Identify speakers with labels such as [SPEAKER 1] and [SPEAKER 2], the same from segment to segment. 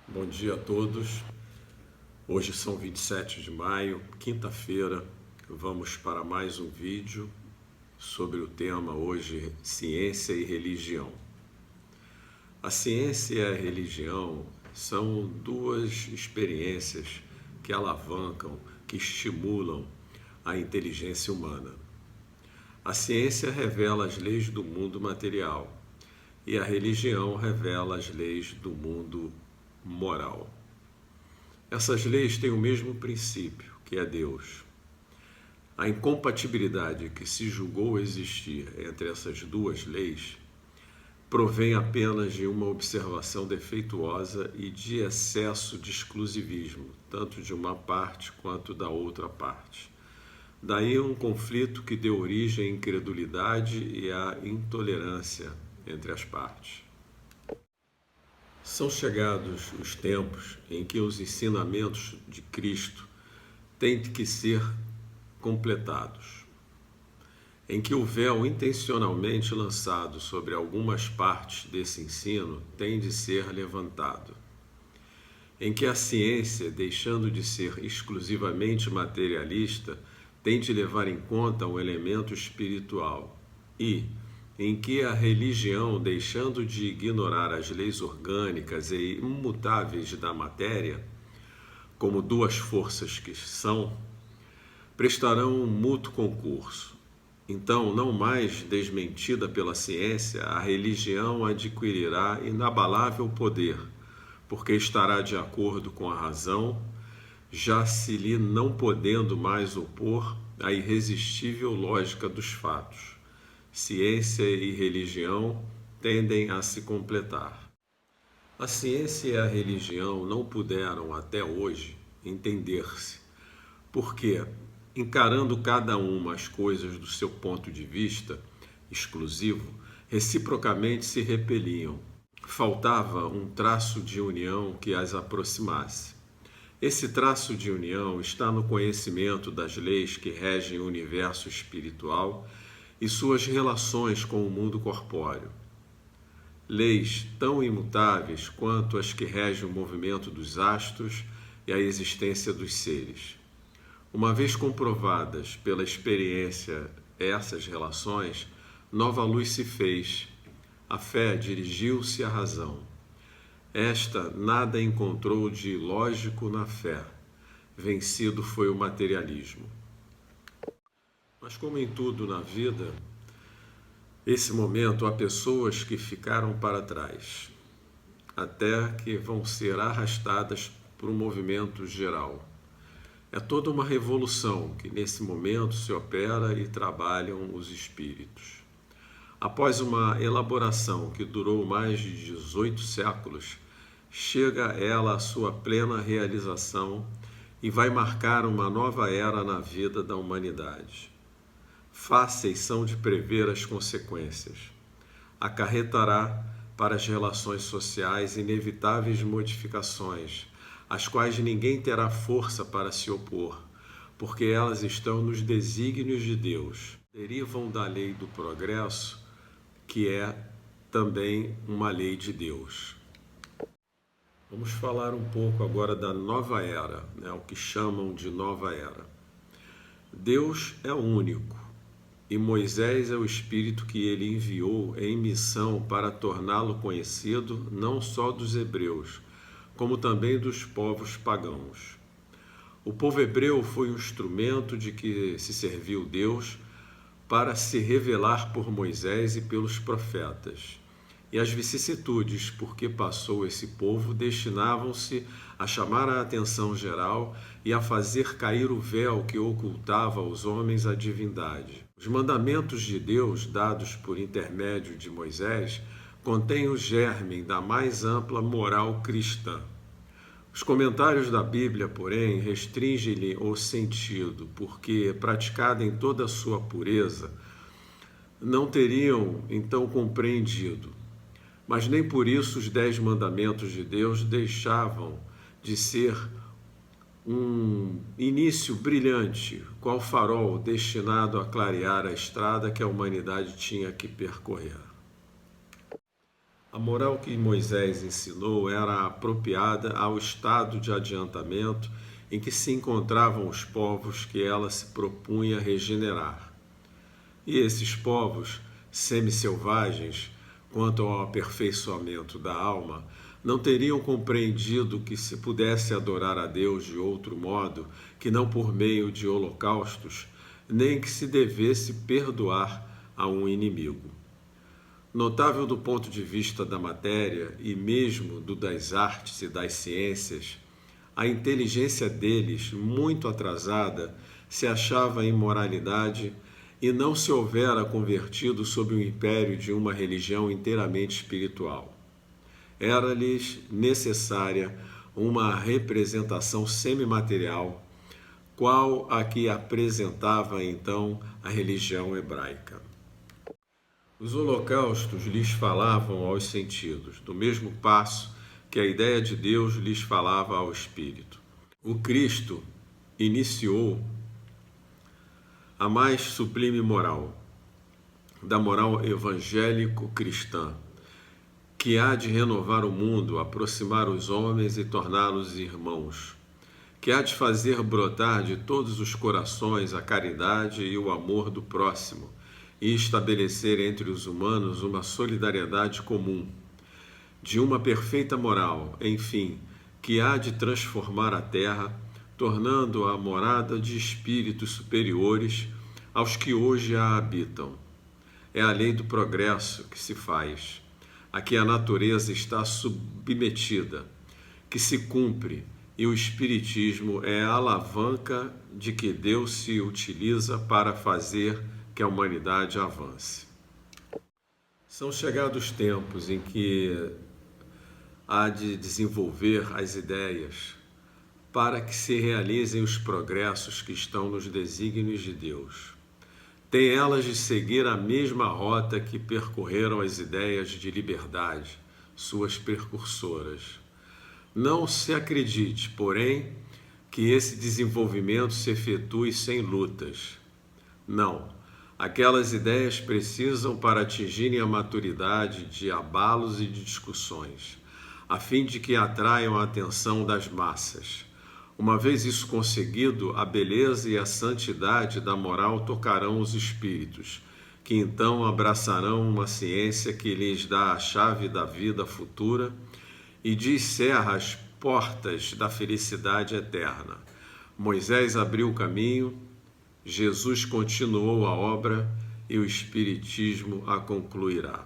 [SPEAKER 1] Bom dia a todos. Hoje são 27 de maio, quinta-feira. Vamos para mais um vídeo sobre o tema hoje, ciência e religião. A ciência e a religião são duas experiências que alavancam, que estimulam a inteligência humana. A ciência revela as leis do mundo material e a religião revela as leis do mundo moral. Essas leis têm o mesmo princípio, que é Deus. A incompatibilidade que se julgou existir entre essas duas leis provém apenas de uma observação defeituosa e de excesso de exclusivismo, tanto de uma parte quanto da outra parte. Daí um conflito que deu origem à incredulidade e à intolerância entre as partes. São chegados os tempos em que os ensinamentos de Cristo têm que ser completados, em que o véu intencionalmente lançado sobre algumas partes desse ensino tem de ser levantado, em que a ciência, deixando de ser exclusivamente materialista, tem de levar em conta um elemento espiritual e, em que a religião, deixando de ignorar as leis orgânicas e imutáveis da matéria, como duas forças que são, prestarão um mútuo concurso. Então, não mais desmentida pela ciência, a religião adquirirá inabalável poder, porque estará de acordo com a razão, já se lhe não podendo mais opor à irresistível lógica dos fatos. Ciência e religião tendem a se completar. A ciência e a religião não puderam até hoje entender-se, porque, encarando cada uma as coisas do seu ponto de vista exclusivo, reciprocamente se repeliam. Faltava um traço de união que as aproximasse. Esse traço de união está no conhecimento das leis que regem o universo espiritual e suas relações com o mundo corpóreo. Leis tão imutáveis quanto as que regem o movimento dos astros e a existência dos seres. Uma vez comprovadas pela experiência essas relações, nova luz se fez. A fé dirigiu-se à razão. Esta nada encontrou de ilógico na fé. Vencido foi o materialismo. Mas como em tudo na vida, esse momento há pessoas que ficaram para trás, até que vão ser arrastadas por um movimento geral. É toda uma revolução que nesse momento se opera e trabalham os espíritos. Após uma elaboração que durou mais de 18 séculos, chega ela à sua plena realização e vai marcar uma nova era na vida da humanidade. Fáceis são de prever as consequências. Acarretará para as relações sociais inevitáveis modificações, às quais ninguém terá força para se opor, porque elas estão nos desígnios de Deus. Derivam da lei do progresso, que é também uma lei de Deus. Vamos falar um pouco agora da nova era, o que chamam de nova era. Deus é único. E Moisés é o Espírito que ele enviou em missão para torná-lo conhecido não só dos hebreus, como também dos povos pagãos. O povo hebreu foi o instrumento de que se serviu Deus para se revelar por Moisés e pelos profetas. E as vicissitudes por que passou esse povo destinavam-se a chamar a atenção geral e a fazer cair o véu que ocultava aos homens a divindade. Os mandamentos de Deus, dados por intermédio de Moisés, contêm o germe da mais ampla moral cristã. Os comentários da Bíblia, porém, restringem-lhe o sentido, porque, praticada em toda a sua pureza, não teriam então compreendido. Mas nem por isso os 10 mandamentos de Deus deixavam de ser um início brilhante, qual farol destinado a clarear a estrada que a humanidade tinha que percorrer. A moral que Moisés ensinou era apropriada ao estado de adiantamento em que se encontravam os povos que ela se propunha regenerar. E esses povos, semi-selvagens, quanto ao aperfeiçoamento da alma, não teriam compreendido que se pudesse adorar a Deus de outro modo que não por meio de holocaustos, nem que se devesse perdoar a um inimigo. Notável do ponto de vista da matéria e mesmo do das artes e das ciências, a inteligência deles, muito atrasada, se achava em moralidade e não se houvera convertido sob o império de uma religião inteiramente espiritual. Era-lhes necessária uma representação semimaterial, qual a que apresentava então a religião hebraica. Os holocaustos lhes falavam aos sentidos, do mesmo passo que a ideia de Deus lhes falava ao espírito. O Cristo iniciou a mais sublime moral, da moral evangélico-cristã, que há de renovar o mundo, aproximar os homens e torná-los irmãos, que há de fazer brotar de todos os corações a caridade e o amor do próximo, e estabelecer entre os humanos uma solidariedade comum, de uma perfeita moral, enfim, que há de transformar a terra, tornando-a morada de espíritos superiores aos que hoje a habitam. É a lei do progresso que se faz, a que a natureza está submetida, que se cumpre, e o Espiritismo é a alavanca de que Deus se utiliza para fazer que a humanidade avance. São chegados tempos em que há de desenvolver as ideias para que se realizem os progressos que estão nos desígnios de Deus. Tem elas de seguir a mesma rota que percorreram as ideias de liberdade, suas precursoras. Não se acredite, porém, que esse desenvolvimento se efetue sem lutas. Não. Aquelas ideias precisam, para atingirem a maturidade, de abalos e de discussões, a fim de que atraiam a atenção das massas. Uma vez isso conseguido, a beleza e a santidade da moral tocarão os espíritos, que então abraçarão uma ciência que lhes dá a chave da vida futura e descerra as portas da felicidade eterna. Moisés abriu o caminho, Jesus continuou a obra e o Espiritismo a concluirá.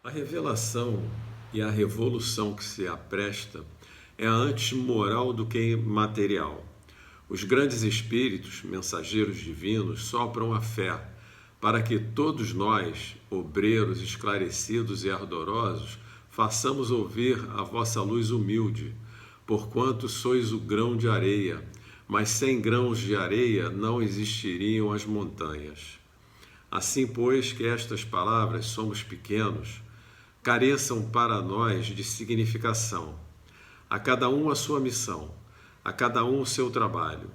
[SPEAKER 1] A revelação e a revolução que se apresta é antes moral do que material. Os grandes espíritos, mensageiros divinos, sopram a fé, para que todos nós, obreiros esclarecidos e ardorosos, façamos ouvir a vossa luz humilde, porquanto sois o grão de areia, mas sem grãos de areia não existiriam as montanhas. Assim, pois, que estas palavras, somos pequenos, careçam para nós de significação. A cada um a sua missão, a cada um o seu trabalho.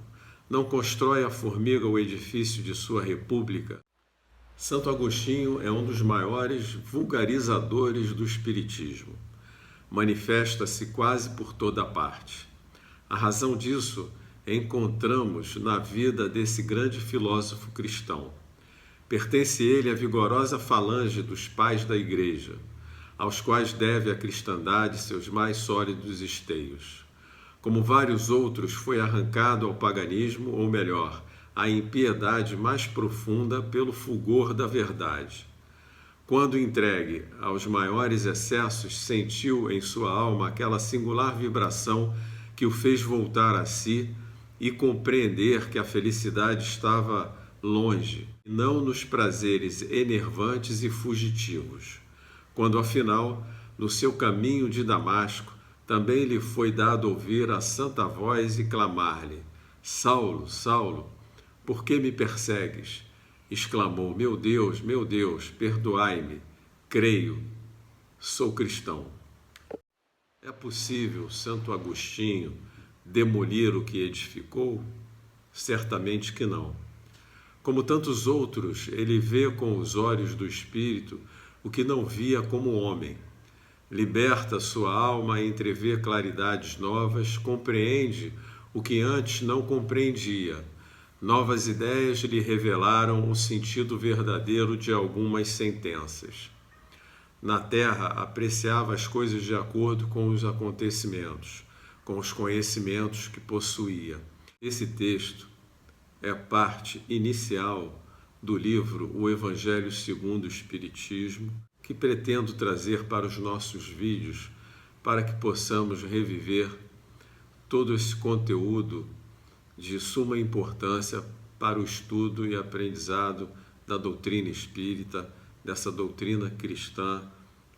[SPEAKER 1] Não constrói a formiga o edifício de sua república. Santo Agostinho é um dos maiores vulgarizadores do Espiritismo. Manifesta-se quase por toda parte. A razão disso encontramos na vida desse grande filósofo cristão. Pertence ele à vigorosa falange dos pais da Igreja, aos quais deve a cristandade seus mais sólidos esteios. Como vários outros, foi arrancado ao paganismo, ou melhor, à impiedade mais profunda pelo fulgor da verdade. Quando entregue aos maiores excessos, sentiu em sua alma aquela singular vibração que o fez voltar a si e compreender que a felicidade estava longe, não nos prazeres enervantes e fugitivos. Quando, afinal, no seu caminho de Damasco, também lhe foi dado ouvir a santa voz e clamar-lhe: Saulo, Saulo, por que me persegues? Exclamou: meu Deus, perdoai-me, creio, sou cristão. É possível Santo Agostinho demolir o que edificou? Certamente que não. Como tantos outros, ele vê com os olhos do Espírito o que não via como homem. Liberta sua alma a entrever claridades novas, compreende o que antes não compreendia. Novas ideias lhe revelaram o sentido verdadeiro de algumas sentenças. Na terra, apreciava as coisas de acordo com os acontecimentos, com os conhecimentos que possuía. Esse texto é parte inicial do livro O Evangelho segundo o Espiritismo, que pretendo trazer para os nossos vídeos para que possamos reviver todo esse conteúdo de suma importância para o estudo e aprendizado da doutrina espírita, dessa doutrina cristã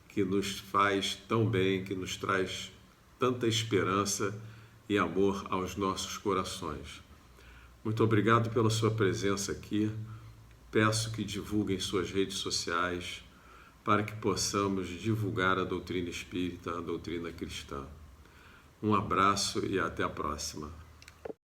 [SPEAKER 1] que nos faz tão bem, que nos traz tanta esperança e amor aos nossos corações. Muito obrigado pela sua presença aqui. Peço que divulguem suas redes sociais para que possamos divulgar a doutrina espírita, a doutrina cristã. Um abraço e até a próxima.